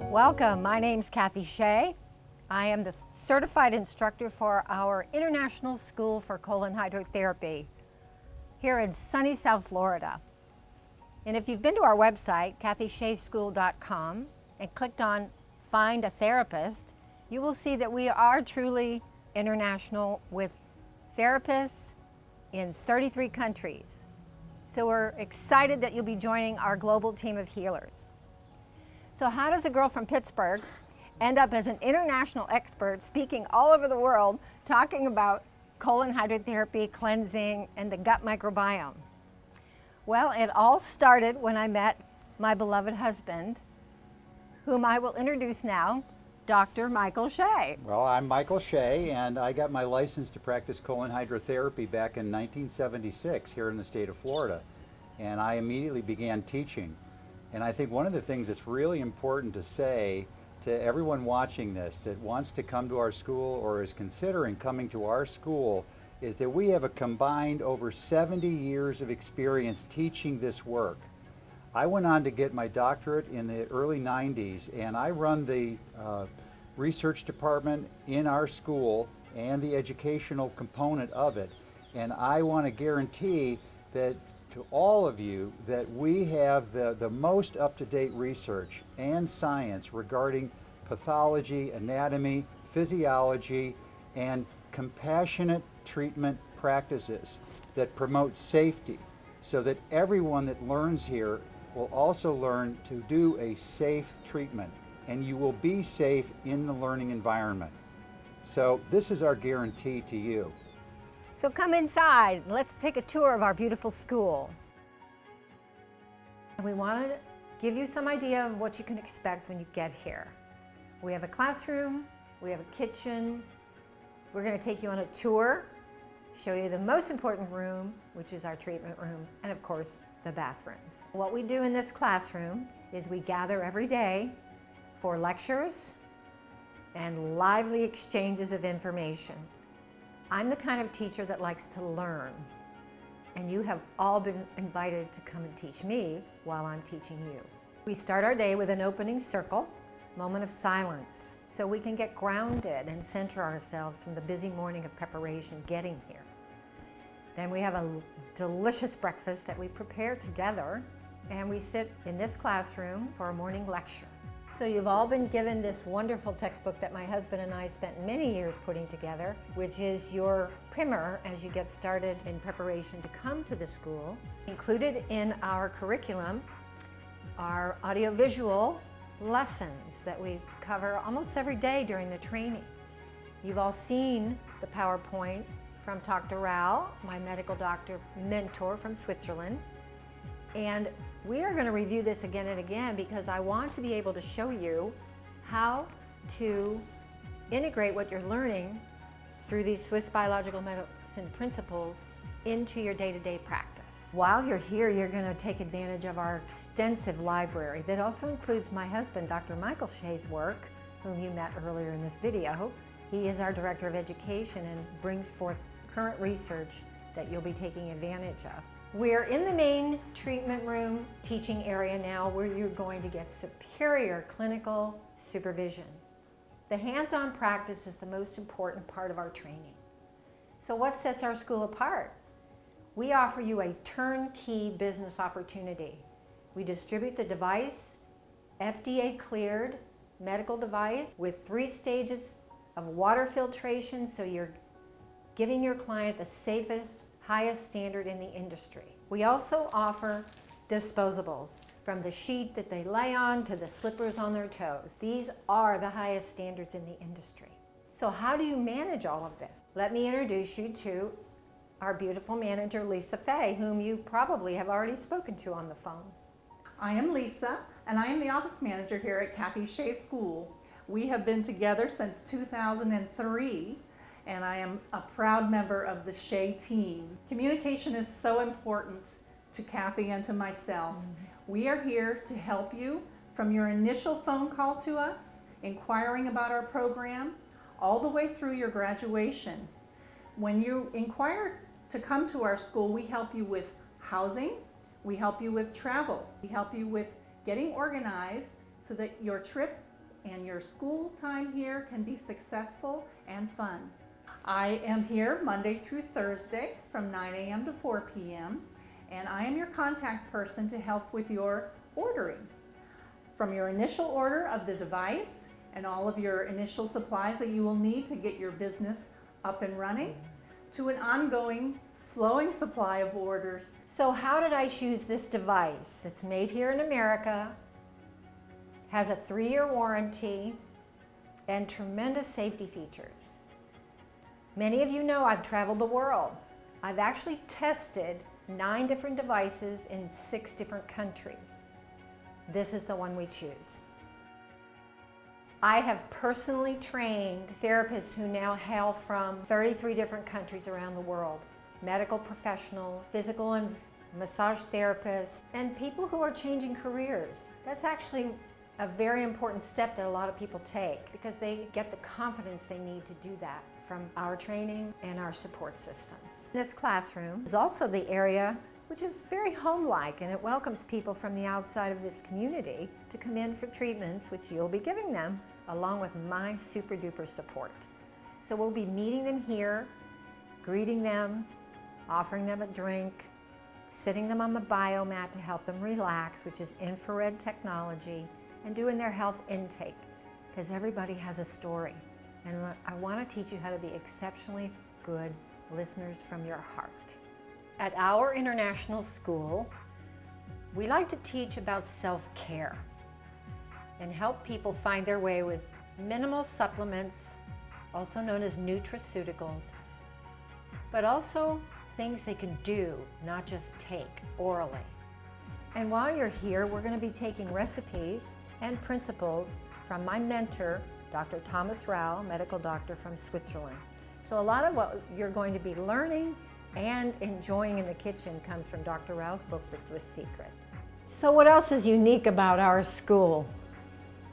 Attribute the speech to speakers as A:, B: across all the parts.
A: Welcome, my name's Cathy Shea. I am the certified instructor for our International School for Colon Hydrotherapy here in sunny South Florida. And if you've been to our website, cathysheaschool.com, and clicked on Find a Therapist, you will see that we are truly international with therapists in 33 countries. So we're excited that you'll be joining our global team of healers. So how does a girl from Pittsburgh end up as an international expert speaking all over the world talking about colon hydrotherapy, cleansing, and the gut microbiome? Well, it all started when I met my beloved husband, whom I will introduce now, Dr. Michael Shea.
B: Well, I'm Michael Shea, and I got my license to practice colon hydrotherapy back in 1976 here in the state of Florida, and I immediately began teaching. And I think one of the things that's really important to say to everyone watching this that wants to come to our school or is considering coming to our school is that we have a combined over 70 years of experience teaching this work. I went on to get my doctorate in the early 90s, and I run the research department in our school and the educational component of it. And I want to guarantee that to all of you that we have the most up-to-date research and science regarding pathology, anatomy, physiology, and compassionate treatment practices that promote safety, so that everyone that learns here will also learn to do a safe treatment, and you will be safe in the learning environment. So this is our guarantee to you.
A: So come inside, let's take a tour of our beautiful school. We want to give you some idea of what you can expect when you get here. We have a classroom, we have a kitchen. We're going to take you on a tour, show you the most important room, which is our treatment room, and of course, the bathrooms. What we do in this classroom is we gather every day for lectures and lively exchanges of information. I'm the kind of teacher that likes to learn, and you have all been invited to come and teach me while I'm teaching you. We start our day with an opening circle, moment of silence, so we can get grounded and center ourselves from the busy morning of preparation getting here. Then we have a delicious breakfast that we prepare together, and we sit in this classroom for a morning lecture. So you've all been given this wonderful textbook that my husband and I spent many years putting together, which is your primer as you get started in preparation to come to the school. Included in our curriculum are audiovisual lessons that we cover almost every day during the training. You've all seen the PowerPoint from Dr. Rao, my medical doctor mentor from Switzerland. And we are going to review this again and again because I want to be able to show you how to integrate what you're learning through these Swiss biological medicine principles into your day-to-day practice. While you're here, you're going to take advantage of our extensive library that also includes my husband, Dr. Michael Shea's work, whom you met earlier in this video. He is our Director of Education and brings forth current research that you'll be taking advantage of. We're in the main treatment room teaching area now where you're going to get superior clinical supervision. The hands-on practice is the most important part of our training. So what sets our school apart? We offer you a turnkey business opportunity. We distribute the device, FDA cleared medical device with 3 stages of water filtration, so you're giving your client the safest, highest standard in the industry. We also offer disposables, from the sheet that they lay on to the slippers on their toes. These are the highest standards in the industry. So how do you manage all of this? Let me introduce you to our beautiful manager, Lisa Fay, whom you probably have already spoken to on the phone.
C: I am Lisa, and I am the office manager here at Cathy Shea School. We have been together since 2003. And I am a proud member of the Shea team. Communication is so important to Cathy and to myself. We are here to help you from your initial phone call to us, inquiring about our program, all the way through your graduation. When you inquire to come to our school, we help you with housing, we help you with travel, we help you with getting organized so that your trip and your school time here can be successful and fun. I am here Monday through Thursday from 9 a.m. to 4 p.m. and I am your contact person to help with your ordering. From your initial order of the device and all of your initial supplies that you will need to get your business up and running, to an ongoing flowing supply of orders.
A: So how did I choose this device? It's made here in America, has a 3-year warranty, and tremendous safety features. Many of you know I've traveled the world. I've actually tested 9 different devices in 6 different countries. This is the one we choose. I have personally trained therapists who now hail from 33 different countries around the world. Medical professionals, physical and massage therapists, and people who are changing careers. That's actually a very important step that a lot of people take because they get the confidence they need to do that from our training and our support systems. This classroom is also the area which is very home-like, and it welcomes people from the outside of this community to come in for treatments which you'll be giving them along with my super-duper support. So we'll be meeting them here, greeting them, offering them a drink, sitting them on the biomat to help them relax, which is infrared technology, and doing their health intake, because everybody has a story. And I want to teach you how to be exceptionally good listeners from your heart. At our international school, we like to teach about self-care and help people find their way with minimal supplements, also known as nutraceuticals, but also things they can do, not just take orally. And while you're here, we're going to be taking recipes and principles from my mentor, Dr. Thomas Rau, medical doctor from Switzerland. So a lot of what you're going to be learning and enjoying in the kitchen comes from Dr. Rau's book, The Swiss Secret. So what else is unique about our school?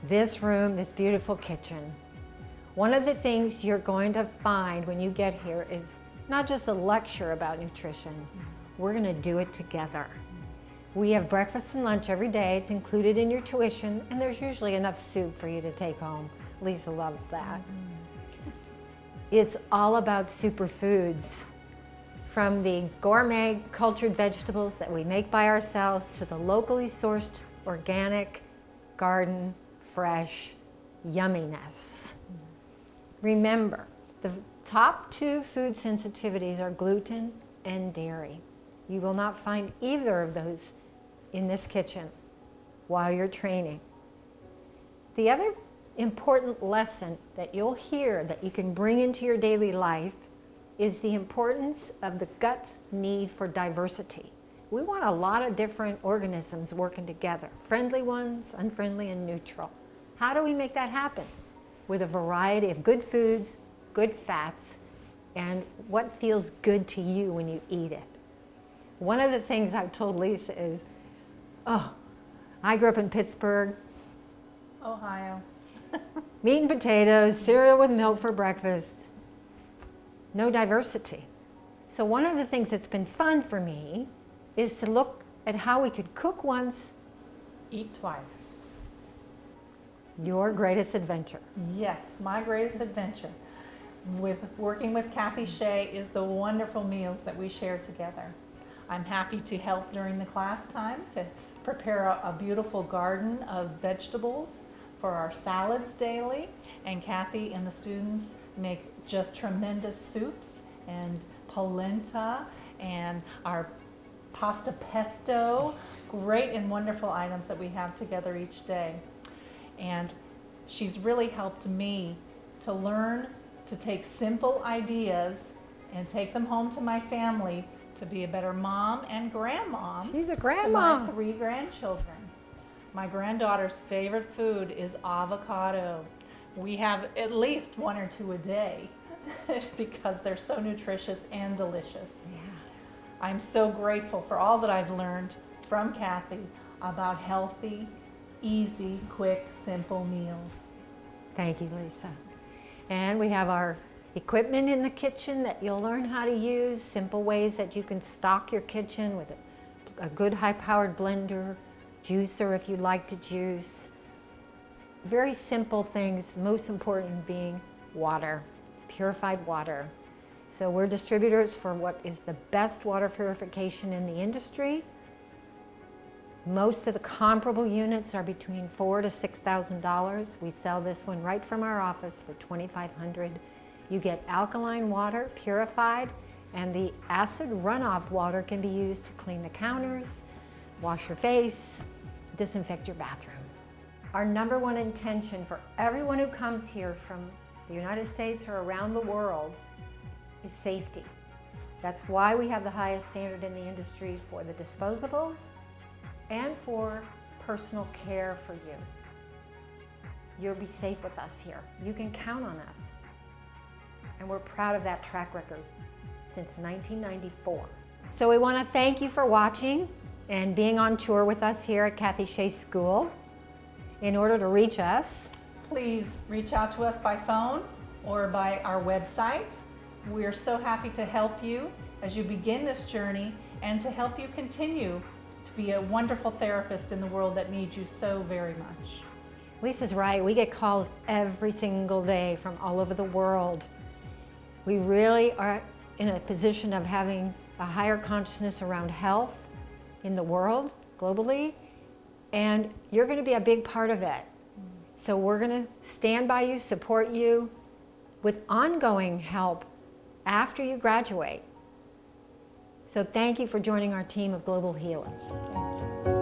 A: This room, this beautiful kitchen. One of the things you're going to find when you get here is not just a lecture about nutrition. We're going to do it together. We have breakfast and lunch every day. It's included in your tuition, and there's usually enough soup for you to take home. Lisa loves that. It's all about superfoods. From the gourmet cultured vegetables that we make by ourselves to the locally sourced, organic, garden, fresh yumminess. Remember, the top 2 food sensitivities are gluten and dairy. You will not find either of those in this kitchen while you're training. The other important lesson that you'll hear that you can bring into your daily life is the importance of the gut's need for diversity. We want a lot of different organisms working together, friendly ones, unfriendly, and neutral. How do we make that happen? With a variety of good foods, good fats, and what feels good to you when you eat it. One of the things I've told Lisa is, I grew up in Pittsburgh,
C: Ohio.
A: meat and potatoes, cereal with milk for breakfast. No diversity. So one of the things that's been fun for me is to look at how we could cook once,
C: Eat twice.
A: your greatest adventure.
C: Yes, my greatest adventure with working with Cathy Shea is the wonderful meals that we share together. I'm happy to help during the class time to prepare a beautiful garden of vegetables for our salads daily, and Cathy and the students make just tremendous soups and polenta and our pasta pesto, great and wonderful items that we have together each day. And she's really helped me to learn to take simple ideas and take them home to my family to be a better mom and grandmom.
A: She's a
C: To
A: grandma.
C: my 3 grandchildren. My granddaughter's favorite food is avocado. We have at least 1 or 2 a day because they're so nutritious and delicious.
A: Yeah.
C: I'm so grateful for all that I've learned from Cathy about healthy, easy, quick, simple meals.
A: Thank you, Lisa. And we have our equipment in the kitchen that you'll learn how to use, simple ways that you can stock your kitchen with a good high-powered blender, juicer if you like to juice, very simple things, most important being water, purified water. So we're distributors for what is the best water purification in the industry. Most of the comparable units are between $4,000 to $6,000. We sell this one right from our office for $2,500. You get alkaline water, purified, and the acid runoff water can be used to clean the counters, wash your face, disinfect your bathroom. Our number one intention for everyone who comes here from the United States or around the world is safety. That's why we have the highest standard in the industry for the disposables and for personal care for you. You'll be safe with us here. You can count on us. And we're proud of that track record since 1994. So we want to thank you for watching and being on tour with us here at Cathy Shea School. In order to reach us,
C: Please reach out to us by phone or by our website. We're so happy to help you as you begin this journey and to help you continue to be a wonderful therapist in the world that needs you so very much.
A: Lisa's right, we get calls every single day from all over the world. We really are in a position of having a higher consciousness around health in the world, globally, and you're going to be a big part of it. So we're going to stand by you, support you with ongoing help after you graduate. So thank you for joining our team of global healers.
C: Thank you.